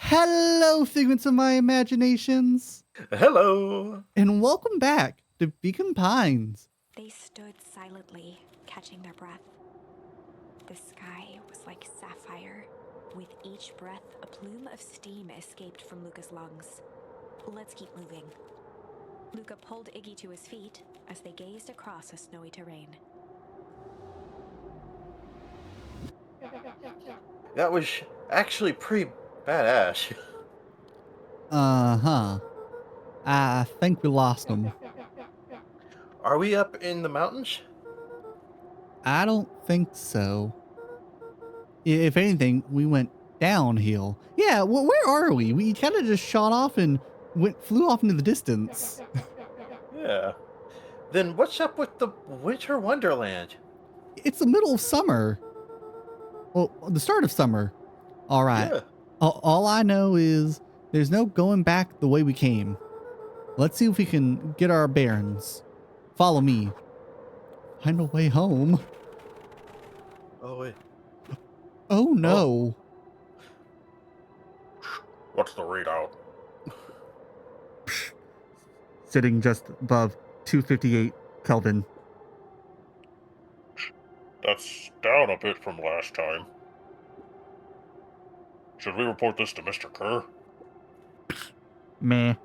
Hello, figments of my imaginations, Hello. and welcome back to Beacon Pines. They stood silently, catching their breath. The sky was like sapphire. With each breath, a plume of steam escaped from Luca's lungs. Let's keep moving. Luca pulled Iggy to his feet as they gazed across a snowy terrain. That was actually pretty badass. Uh-huh. I think we lost them. Are we up in the mountains? I don't think so. If anything, we went downhill. Yeah, where are we? We kind of just shot off and flew off into the distance. Yeah. Then what's up with the Winter Wonderland? It's the middle of summer. Well, the start of summer. All right. Yeah. All I know is there's no going back the way we came. Let's see if we can get our bearings. Follow me. Find a way home. Oh, wait. Oh no. What's the readout? Sitting just above 258 Kelvin. That's down a bit from last time. Should we report this to Mr. Kerr? Meh.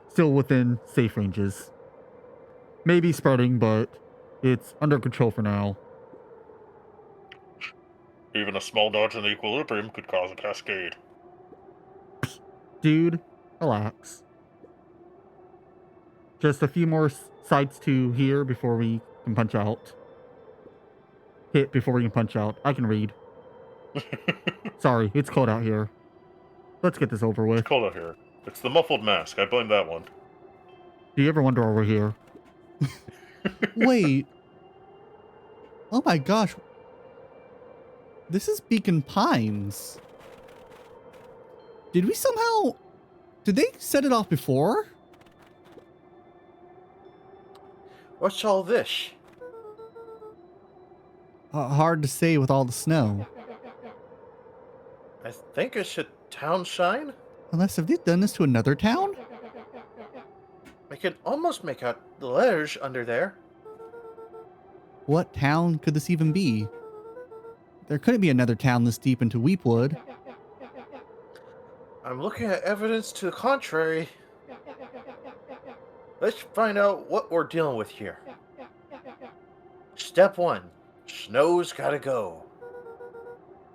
Still within safe ranges. Maybe spreading, but it's under control for now. Even a small dodge in the equilibrium could cause a cascade. Dude, relax. Just a few more sights to here before we can punch out. Hit before we can punch out. I can read. Sorry, it's cold out here. Let's get this over with. It's cold out here. It's the muffled mask. I blame that one. Do you ever wonder why we're here? Wait. Oh my gosh. This is Beacon Pines. Did we somehow... Did they set it off before? What's all this? Hard to say with all the snow. I think it's a town sign. Unless, have they done this to another town? I can almost make out the letters under there. What town could this even be? There couldn't be another town this deep into Weepwood. I'm looking at evidence to the contrary. Let's find out what we're dealing with here. Step 1. Snow's gotta go.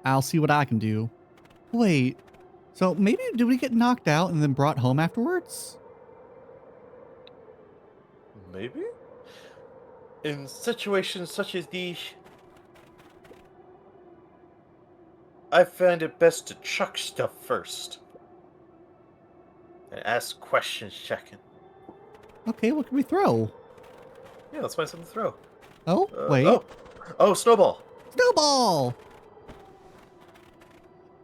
I'll see what I can do. Wait, so maybe did we get knocked out and then brought home afterwards? Maybe? In situations such as these, I find it best to chuck stuff first. And ask questions second. Okay, what can we throw? Yeah, let's find something to throw. Oh, wait. Oh, snowball. Snowball!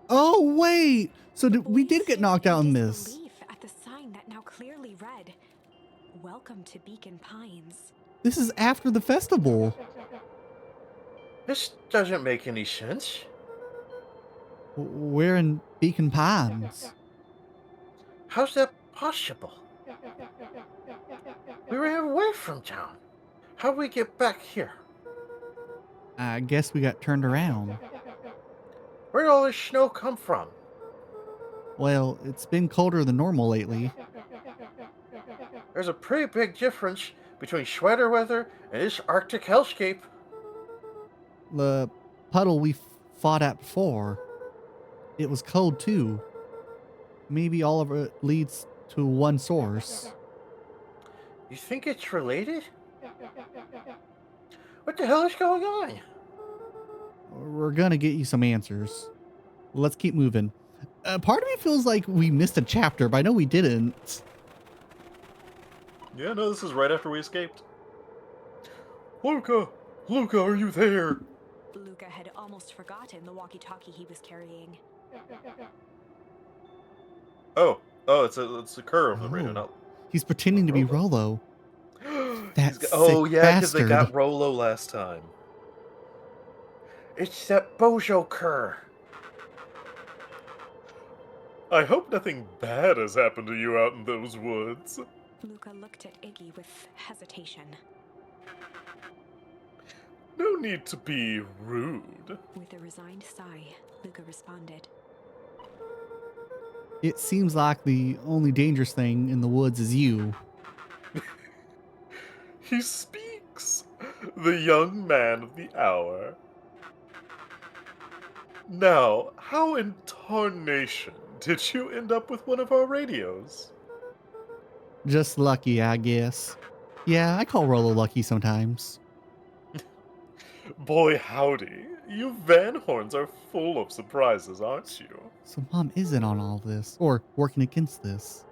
Oh, wait! So we did get knocked out in this. Disbelief at the sign that now clearly read, "Welcome to Beacon Pines." This is after the festival. This doesn't make any sense. We're in Beacon Pines. How's that possible? We ran away from town. How'd we get back here? I guess we got turned around. Where'd all this snow come from? Well, it's been colder than normal lately. There's a pretty big difference between sweater weather and this Arctic hellscape. The puddle we fought at before, it was cold too. Maybe all of it leads to one source. You think it's related? What the hell is going on? We're gonna get you some answers. Let's keep moving. Part of me feels like we missed a chapter, but I know we didn't. Yeah, no, this is right after we escaped. Luca! Luca, are you there? Luca had almost forgotten the walkie-talkie he was carrying. Oh, it's a Kerr of the radio, not... He's pretending to be Rolo. That Oh, sick yeah, because they bastard. got Rolo last time. It's that bozo cur. I hope nothing bad has happened to you out in those woods. Luca looked at Iggy with hesitation. No need to be rude. With a resigned sigh, Luca responded. It seems like the only dangerous thing in the woods is you. He speaks, the young man of the hour. Now, how in tarnation did you end up with one of our radios? Just lucky, I guess. Yeah, I call Rolo lucky sometimes. Boy howdy, you Van Horns are full of surprises, aren't you? So Mom isn't on all this, or working against this.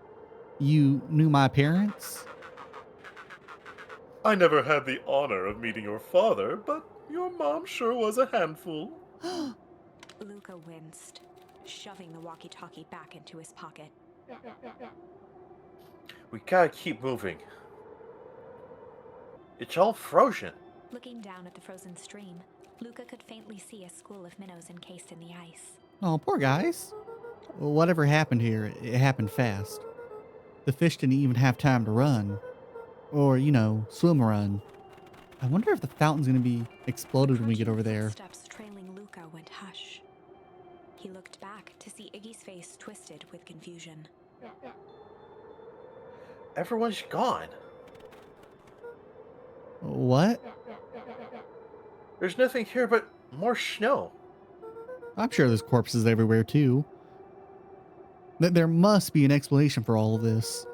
You knew my parents? I never had the honor of meeting your father, but your mom sure was a handful. Luca winced, shoving the walkie-talkie back into his pocket. We gotta keep moving. It's all frozen. Looking down at the frozen stream, Luca could faintly see a school of minnows encased in the ice. Oh, poor guys. Whatever happened here, it happened fast. The fish didn't even have time to run. Or, swim run. I wonder if the fountain's gonna be exploded when we get over there. Steps trailing Luca went hush. He looked back to see Iggy's face twisted with confusion. Everyone's gone. What? There's nothing here but more snow. I'm sure there's corpses everywhere too. There must be an explanation for all of this.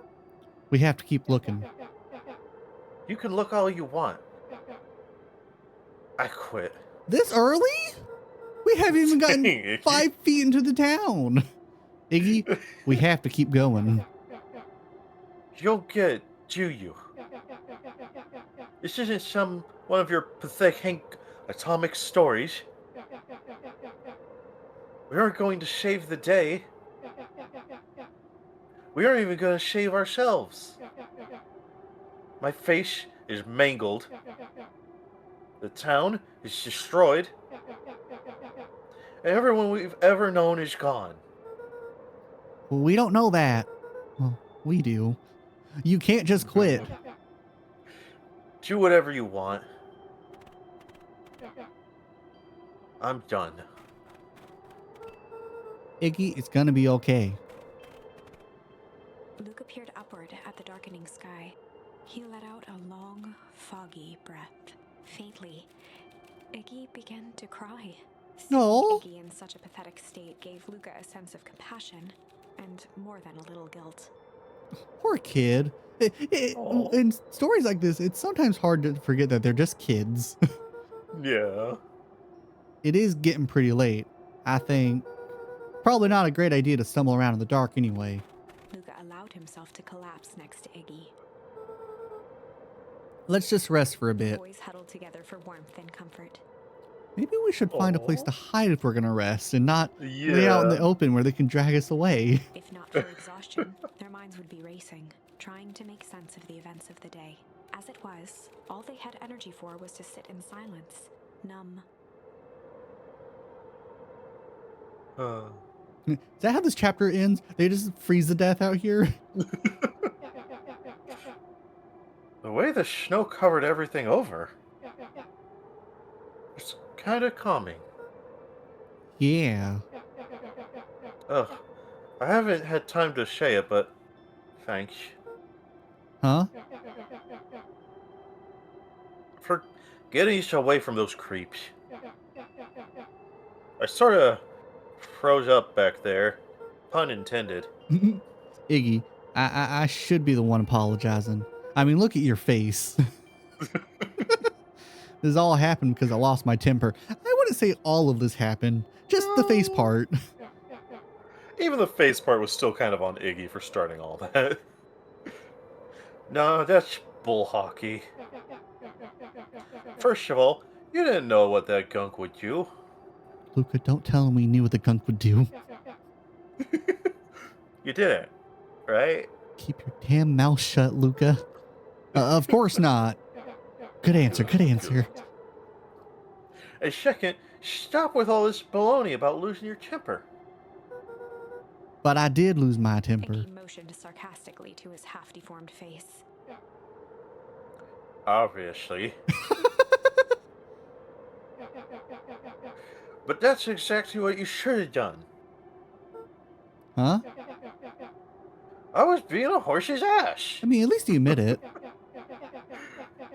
We have to keep looking. You can look all you want. I quit. This early? We haven't even gotten Dang, Iggy. 5 feet into the town. Iggy, we have to keep going. You don't get it, do you? This isn't one of your pathetic Hank atomic stories. We aren't going to save the day. We aren't even going to save ourselves. My face is mangled. The town is destroyed. And everyone we've ever known is gone. We don't know that. Well, we do. You can't just quit. Do whatever you want. I'm done. Iggy, it's gonna be okay. Luca peered upward at the darkening sky. He let out a long, foggy breath. Faintly, Iggy began to cry. Seeing No. Iggy in such a pathetic state gave Luca a sense of compassion and more than a little guilt. Poor kid. Aw. In stories like this, it's sometimes hard to forget that they're just kids. Yeah. It is getting pretty late. I think probably not a great idea to stumble around in the dark anyway. Luca allowed himself to collapse next to Iggy. Let's just rest for a The bit. boys huddled together for warmth and comfort. Maybe we should find a place Aw. to hide if we're gonna rest and not lay out in the Yeah. open where they can drag us away. If not for exhaustion, their minds would be racing, trying to make sense of the events of the day. As it was, all they had energy for was to sit in silence, numb. Is that how this chapter ends? They just freeze to death out here? The way the snow covered everything over. It's kind of calming. Yeah. Ugh. I haven't had time to say it, but thanks. Huh? For getting us away from those creeps. I sort of froze up back there. Pun intended. Iggy, I should be the one apologizing. I mean, look at your face. This all happened because I lost my temper. I wouldn't say all of this happened, just the face part. Even the face part was still kind of on Iggy for starting all that. No, that's bull hockey. First of all, you didn't know what that gunk would do. Luca, don't tell him we knew what the gunk would do. You didn't, right? Keep your damn mouth shut, Luca. Of course not. Good answer, good answer. And second, stop with all this baloney about losing your temper. But I did lose my temper. Iggy motioned sarcastically to his half-deformed face. Obviously. But that's exactly what you should have done. Huh? I was being a horse's ass. I mean, at least you admit it.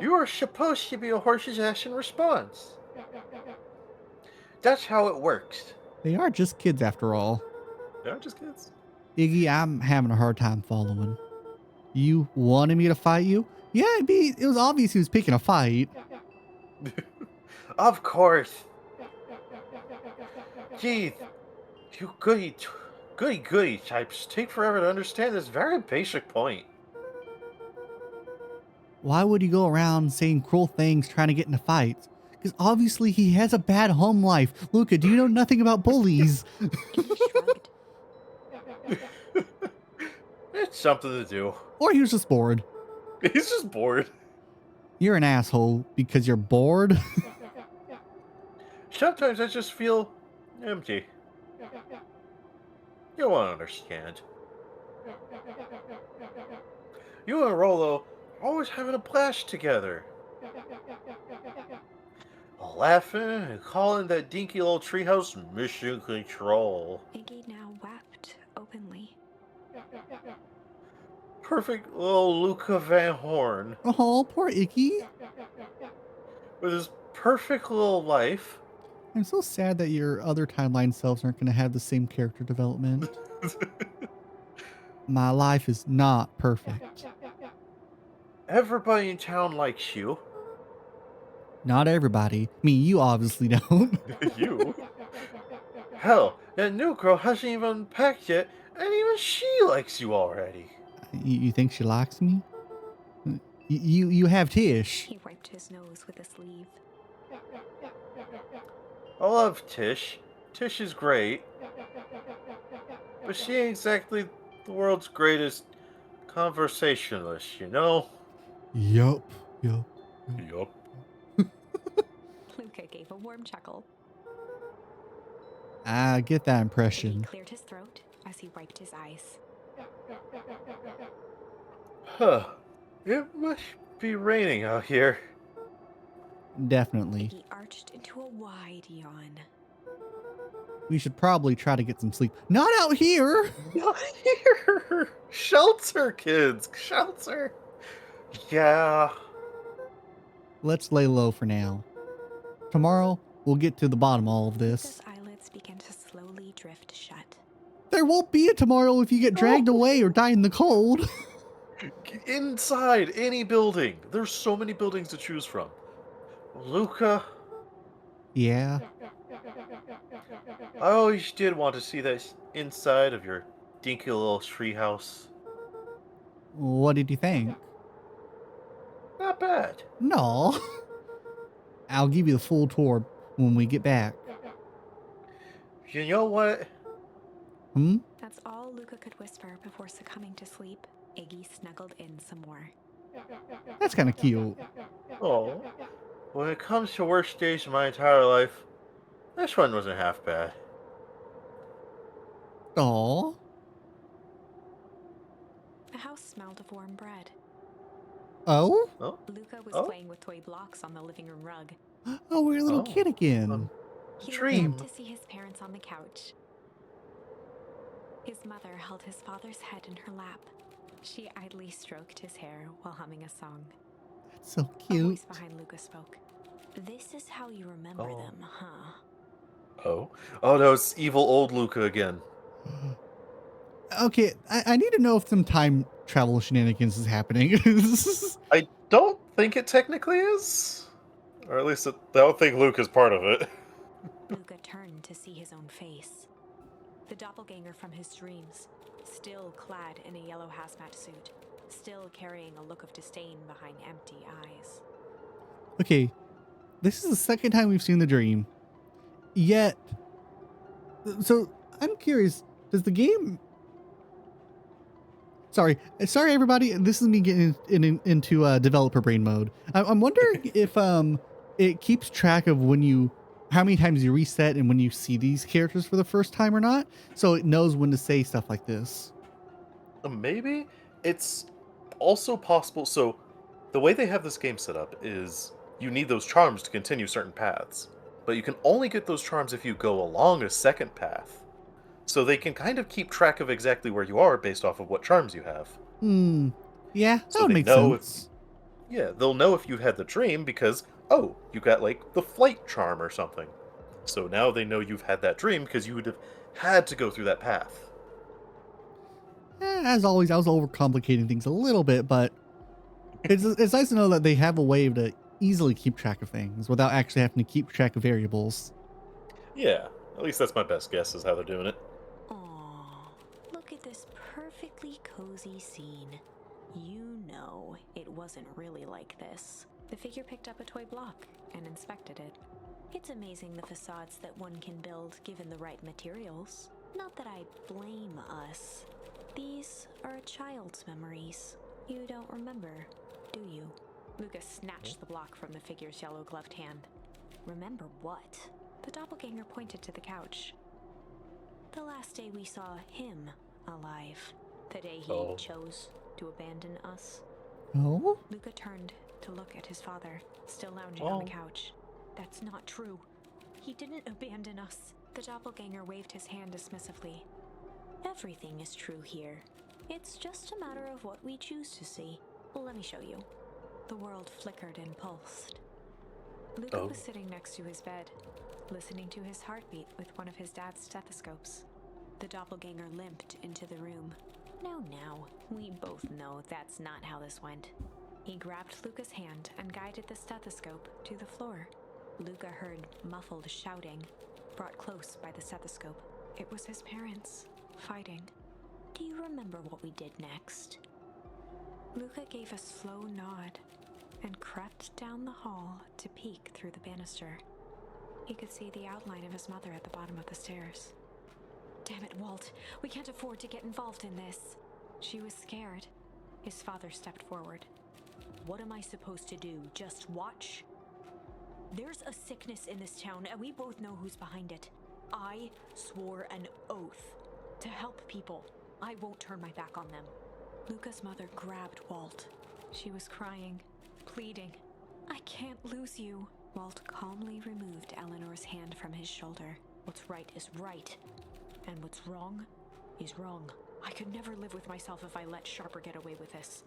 You were supposed to be a horse's ass in response. That's how it works. They are just kids after all. They're just kids. Iggy, I'm having a hard time following. You wanted me to fight you? Yeah, it was obvious he was picking a fight. Of course. Geez, you goody types take forever to understand this very basic point. Why would he go around saying cruel things trying to get into fights? Because obviously he has a bad home life. Luca, do you know nothing about bullies? Iggy shrugged. It's something to do. Or he was just bored. He's just bored. You're an asshole because you're bored. Sometimes I just feel empty. You won't understand. You and Rolo are always having a blast together. Laughing and calling that dinky little treehouse mission control. Iggy now wept openly. Perfect little Luca Van Horn. Oh, poor Icky. With his perfect little life. I'm so sad that your other timeline selves aren't going to have the same character development. My life is not perfect. Everybody in town likes you. Not everybody. I mean, you obviously don't. You. Hell, that new girl hasn't even unpacked yet, and even she likes you already. You think she likes me? You have Tish. He wiped his nose with a sleeve. I love Tish. Tish is great. But she ain't exactly the world's greatest conversationalist, you know? Yup. Yup. Luca gave a warm chuckle. I get that He impression. cleared his throat as he wiped his eyes. Huh. It must be raining out here. Definitely. Iggy arched into a wide yawn. We should probably try to get some sleep. Not out here! Not here! Shelter, kids! Shelter! Yeah. Let's lay low for now. Tomorrow, we'll get to the bottom of all of this. Luca's eyelids began to slowly drift shut. There won't be a tomorrow if you get dragged away or die in the cold. Inside any building. There's so many buildings to choose from. Luca, Yeah. I always did want to see that inside of your dinky little treehouse. What did you think? Not bad. No. I'll give you the full tour when we get back. You know what? That's all Luca could whisper before succumbing to sleep. Iggy snuggled in some more. That's kind of cute. Oh. When it comes to worst days of my entire life, this one wasn't half bad. Aw. The house smelled of warm bread. Oh? Luca was Oh. playing with toy blocks on the living room rug. Oh, we're a little Oh. kid again. He Dream. looked up to see his parents on the couch. His mother held his father's head in her lap. She idly stroked his hair while humming a song. That's so A cute. voice behind Luca spoke. This is how you remember Oh. them, huh? Oh? Oh, no, it's evil old Luca again. Okay, I need to know if some time travel shenanigans is happening. I don't think it technically is. Or at least I don't think Luke is part of it. Luca turned to see his own face. The doppelganger from his dreams, still clad in a yellow hazmat suit, still carrying a look of disdain behind empty eyes. Okay, this is the second time we've seen the dream. Yet, so I'm curious, does the game... Sorry everybody, this is me getting into developer brain mode. I'm wondering if it keeps track of when you how many times you reset and when you see these characters for the first time or not, so it knows when to say stuff like this. Maybe it's also possible. So, the way they have this game set up is you need those charms to continue certain paths, but you can only get those charms if you go along a second path. So they can kind of keep track of exactly where you are based off of what charms you have. Yeah, that So would they make know sense. Yeah, they'll know if you had the dream because, oh, you got like the flight charm or something. So now they know you've had that dream because you would have had to go through that path. As always, I was overcomplicating things a little bit, but it's nice to know that they have a way to easily keep track of things without actually having to keep track of variables. Yeah, at least that's my best guess is how they're doing it. Aww, look at this perfectly cozy scene. You know it wasn't really like this. The figure picked up a toy block and inspected it. It's amazing the facades that one can build given the right materials. Not that I blame us. These are a child's memories. You don't remember, do you? Lucas snatched the block from the figure's yellow-gloved hand. Remember what? The doppelganger pointed to the couch. The last day we saw him alive. The day he chose to abandon us. Oh? Luca turned to look at his father, still lounging on the couch. That's not true. He didn't abandon us. The doppelganger waved his hand dismissively. Everything is true here. It's just a matter of what we choose to see. Let me show you. The world flickered and pulsed. Luca was sitting next to his bed, listening to his heartbeat with one of his dad's stethoscopes. The doppelganger limped into the room. Now, we both know that's not how this went. He grabbed Luca's hand and guided the stethoscope to the floor. Luca heard muffled shouting, brought close by the stethoscope. It was his parents, fighting. Do you remember what we did next? Luca gave a slow nod and crept down the hall to peek through the banister. He could see the outline of his mother at the bottom of the stairs. Damn it, Walt. We can't afford to get involved in this. She was scared. His father stepped forward. What am I supposed to do? Just watch? There's a sickness in this town, and we both know who's behind it. I swore an oath to help people. I won't turn my back on them. Luca's mother grabbed Walt. She was crying, pleading. I can't lose you. Walt calmly removed Eleanor's hand from his shoulder. What's right is right. And what's wrong is wrong. I could never live with myself if I let Sharper get away with this.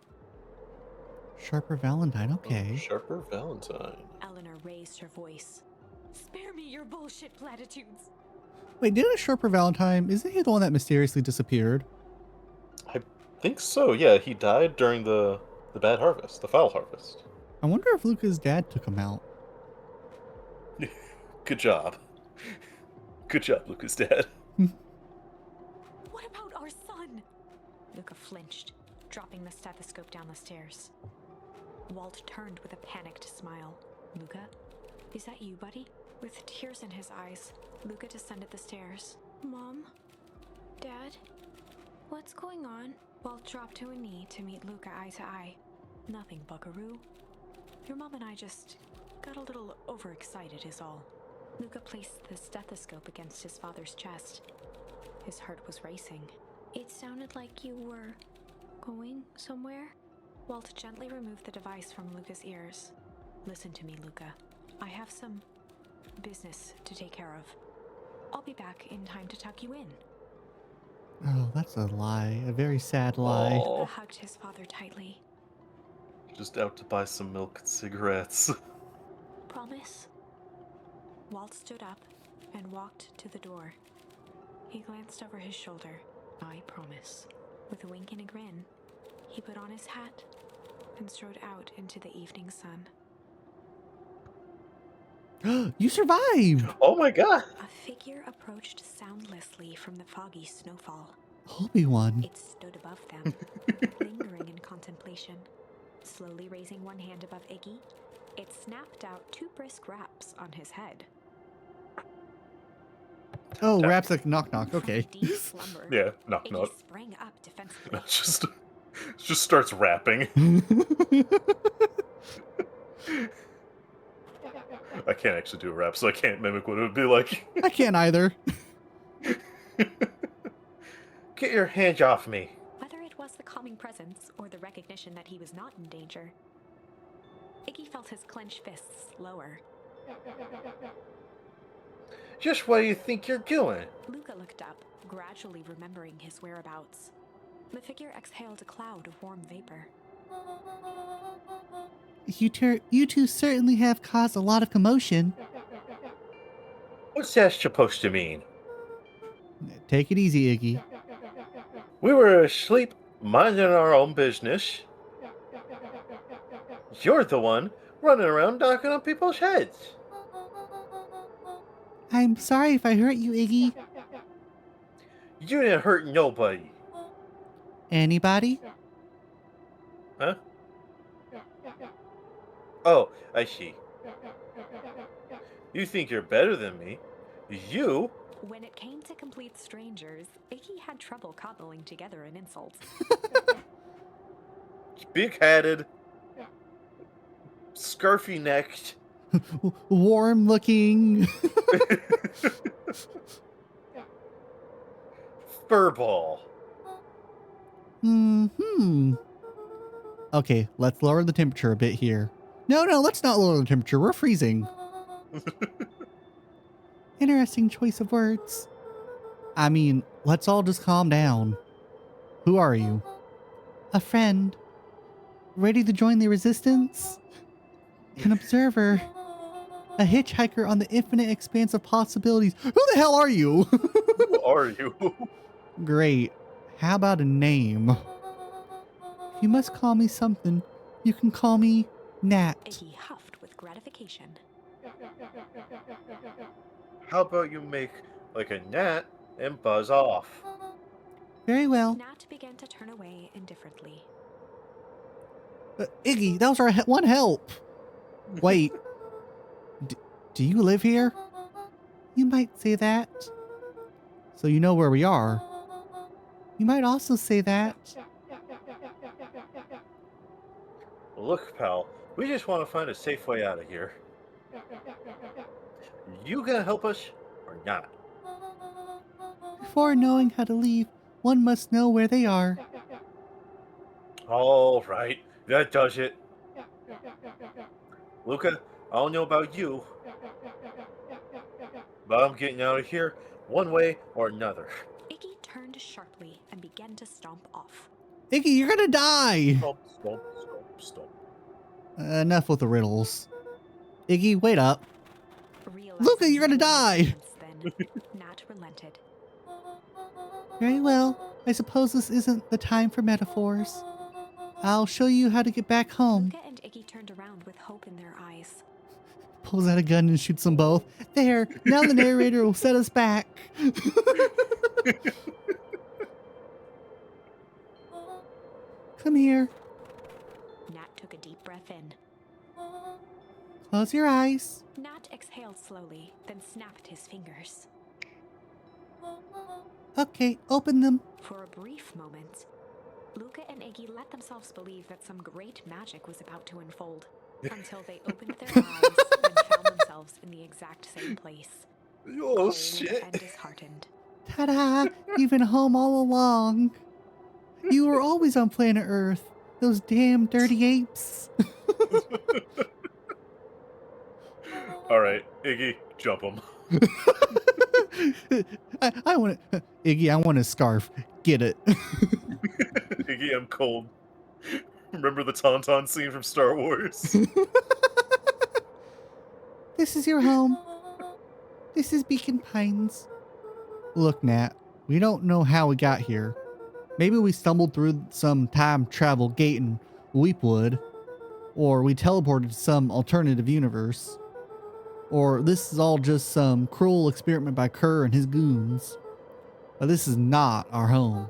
Sharper Valentine, okay. Sharper Valentine. Eleanor raised her voice. Spare me your bullshit platitudes. Wait, didn't Sharper Valentine, isn't he the one that mysteriously disappeared? I think so, yeah. He died during the bad harvest, the foul harvest. I wonder if Luca's dad took him out. Good job. Good job, Lucas' dad. What about our son? Luca flinched, dropping the stethoscope down the stairs. Walt turned with a panicked smile. Luca, is that you, buddy? With tears in his eyes, Luca descended the stairs. Mom? Dad? What's going on? Walt dropped to a knee to meet Luca eye to eye. Nothing, buckaroo. Your mom and I just got a little overexcited is all. Luca placed the stethoscope against his father's chest. His heart was racing. It sounded like you were going somewhere? Walt gently removed the device from Luca's ears. Listen to me, Luca. I have some business to take care of. I'll be back in time to tuck you in. Oh, that's a lie. A very sad lie. Luca hugged his father tightly. Just out to buy some milk and cigarettes. Promise? Walt stood up and walked to the door. He glanced over his shoulder. I promise. With a wink and a grin, he put on his hat and strode out into the evening sun. You survived! Oh my god! A figure approached soundlessly from the foggy snowfall. Obi-Wan. It stood above them, lingering in contemplation. Slowly raising one hand above Iggy, it snapped out 2 brisk raps on his head. Oh, raps like knock knock, okay. From deep slumber, Yeah, knock Iggy knock. sprang up defensively. Just starts rapping. I can't actually do a rap, so I can't mimic what it would be like. I can't either. Get your hands off me. Whether it was the calming presence or the recognition that he was not in danger, Iggy felt his clenched fists lower. Just what do you think you're doing? Luca looked up, gradually remembering his whereabouts. The figure exhaled a cloud of warm vapor. You two certainly have caused a lot of commotion. What's that supposed to mean? Take it easy, Iggy. We were asleep, minding our own business. You're the one running around knocking on people's heads. I'm sorry if I hurt you, Iggy. You didn't hurt nobody. Anybody? Huh? Oh, I see. You think you're better than me? You? When it came to complete strangers, Iggy had trouble cobbling together an insult. Big-headed, scarfy-necked. Warm looking. Furball. Okay, let's lower the temperature a bit here. No, let's not lower the temperature. We're freezing. Interesting choice of words. I mean, let's all just calm down. Who are you? A friend. Ready to join the resistance? An observer. A hitchhiker on the infinite expanse of possibilities. Who the hell are you? Who are you? Great. How about a name? If you must call me something, you can call me Nat. Iggy huffed with gratification. How about you make like a gnat and buzz off? Very well. Nat began to turn away indifferently. Iggy, that was our one help. Wait. Do you live here? You might say that. So you know where we are. You might also say that. Look, pal, we just want to find a safe way out of here. You gonna help us or not? Before knowing how to leave, one must know where they are. All right, that does it. Luca, I don't know about you, but I'm getting out of here one way or another. Iggy turned sharply and began to stomp off. Iggy, you're gonna die! Stomp, stomp, stomp, stomp. Enough with the riddles. Iggy, wait up. Realizing Luca, you're gonna die! Then, Nat relented. Very well. I suppose this isn't the time for metaphors. I'll show you how to get back home. Luca and Iggy turned around with hope in their eyes. Pulls out a gun and shoots them both. There, now the narrator will set us back. Come here. Nat took a deep breath in. Close your eyes. Nat exhaled slowly, then snapped his fingers. Okay, open them. For a brief moment, Luca and Iggy let themselves believe that some great magic was about to unfold, until they opened their eyes and found themselves in the exact same place. Oh, Cold shit. and disheartened. Ta-da! You've been home all along. You were always on planet Earth. Those damn dirty apes. All right, Iggy, jump him. I want it. Iggy, I want a scarf. Get it. Iggy, I'm cold. Remember the Tauntaun scene from Star Wars? This is your home. This is Beacon Pines. Look, Nat, we don't know how we got here. Maybe we stumbled through some time travel gate in Weepwood, or we teleported to some alternative universe, or this is all just some cruel experiment by Kerr and his goons. But this is not our home.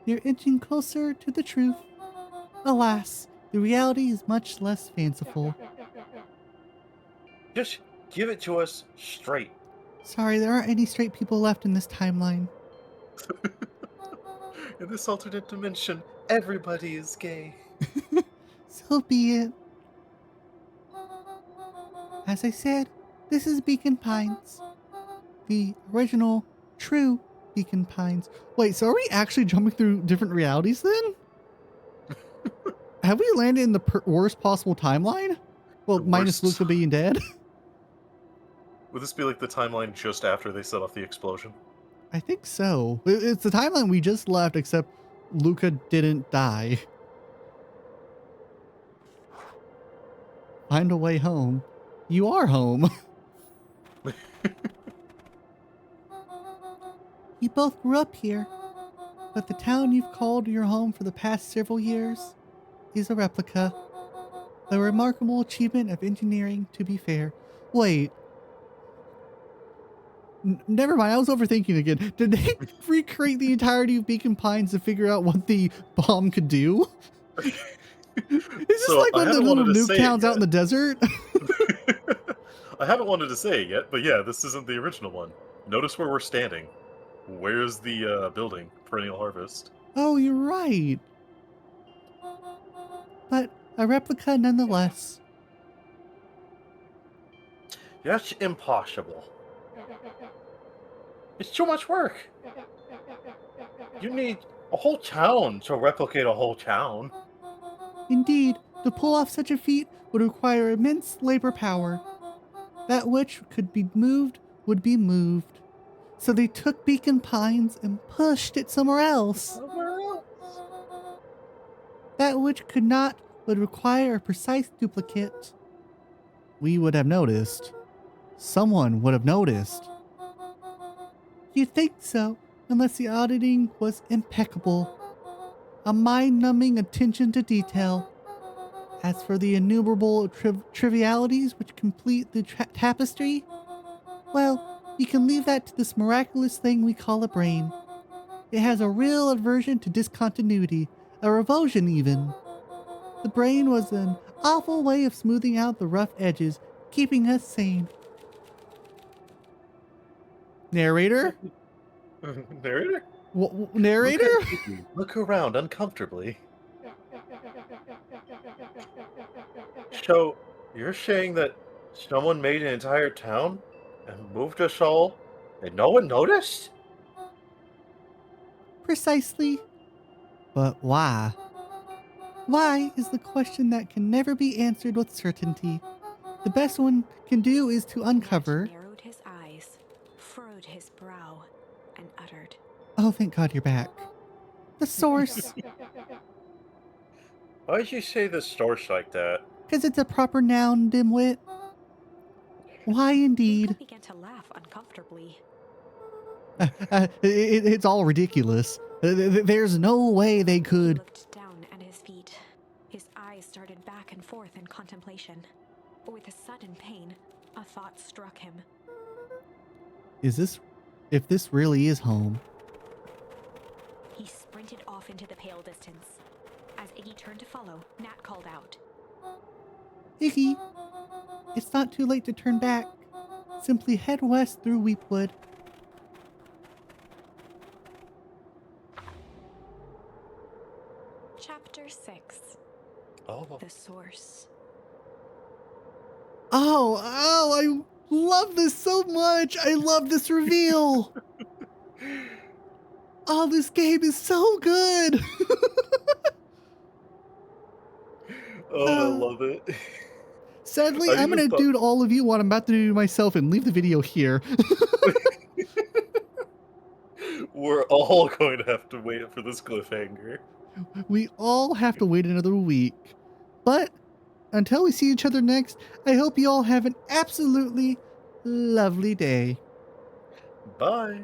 You're inching closer to the truth. Alas, the reality is much less fanciful. Just give it to us straight. Sorry, there aren't any straight people left in this timeline. In this alternate dimension, everybody is gay. So be it. As I said, this is Beacon Pines. The original, true Beacon Pines. Wait, so are we actually jumping through different realities then? Have we landed in the worst possible timeline? Well, The minus worst. Luca being dead? Would this be like the timeline just after they set off the explosion? I think so. It's the timeline we just left, except Luca didn't die. Find a way home. You are home. You both grew up here, but the town you've called your home for the past several years is a replica. A remarkable achievement of engineering, to be fair. Wait. Never mind, I was overthinking again. Did they recreate the entirety of Beacon Pines to figure out what the bomb could do? Is this So, like I one of the haven't little wanted to nuke say it towns out in yet. the desert? I haven't wanted to say it yet, but yeah, this isn't the original one. Notice where we're standing. Where's the building? Perennial Harvest. Oh, you're right. But a replica nonetheless. That's impossible. It's too much work. You need a whole town to replicate a whole town. Indeed, to pull off such a feat would require immense labor power. That which could be moved would be moved. So they took Beacon Pines and pushed it somewhere else. Somewhere else. That which could not would require a precise duplicate. We would have noticed. Someone would have noticed. You'd think so, unless the auditing was impeccable. A mind-numbing attention to detail. As for the innumerable trivialities which complete the tapestry, well, you can leave that to this miraculous thing we call a brain. It has a real aversion to discontinuity, a revulsion even. The brain was an awful way of smoothing out the rough edges, keeping us sane. Narrator? Narrator? Narrator? Look around uncomfortably. So, you're saying that someone made an entire town and moved us all, and no one noticed? Precisely. But why? Why is the question that can never be answered with certainty. The best one can do is to uncover. Narrowed his eyes, furrowed his brow, and uttered, Oh, thank God you're back. The source. Why'd you say the source like that? Because it's a proper noun, dimwit. Why Luca indeed? began to laugh uncomfortably. It's all ridiculous. There's no way they He could. looked down at his feet. His eyes started back and forth in contemplation. With a sudden pain, a thought struck him. Is this, if this really is home? He sprinted off into the pale distance. As Iggy turned to follow, Nat called out. Iggy, it's not too late to turn back. Simply head west through Weepwood. Chapter 6. Oh, The Source. I love this so much. I love this reveal. Oh, this game is so good. I love it. Sadly, I I'm even going to do to all of you what I'm about to do to myself and leave the video here. We're all going to have to wait for this cliffhanger. We all have to wait another week. But until we see each other next, I hope you all have an absolutely lovely day. Bye.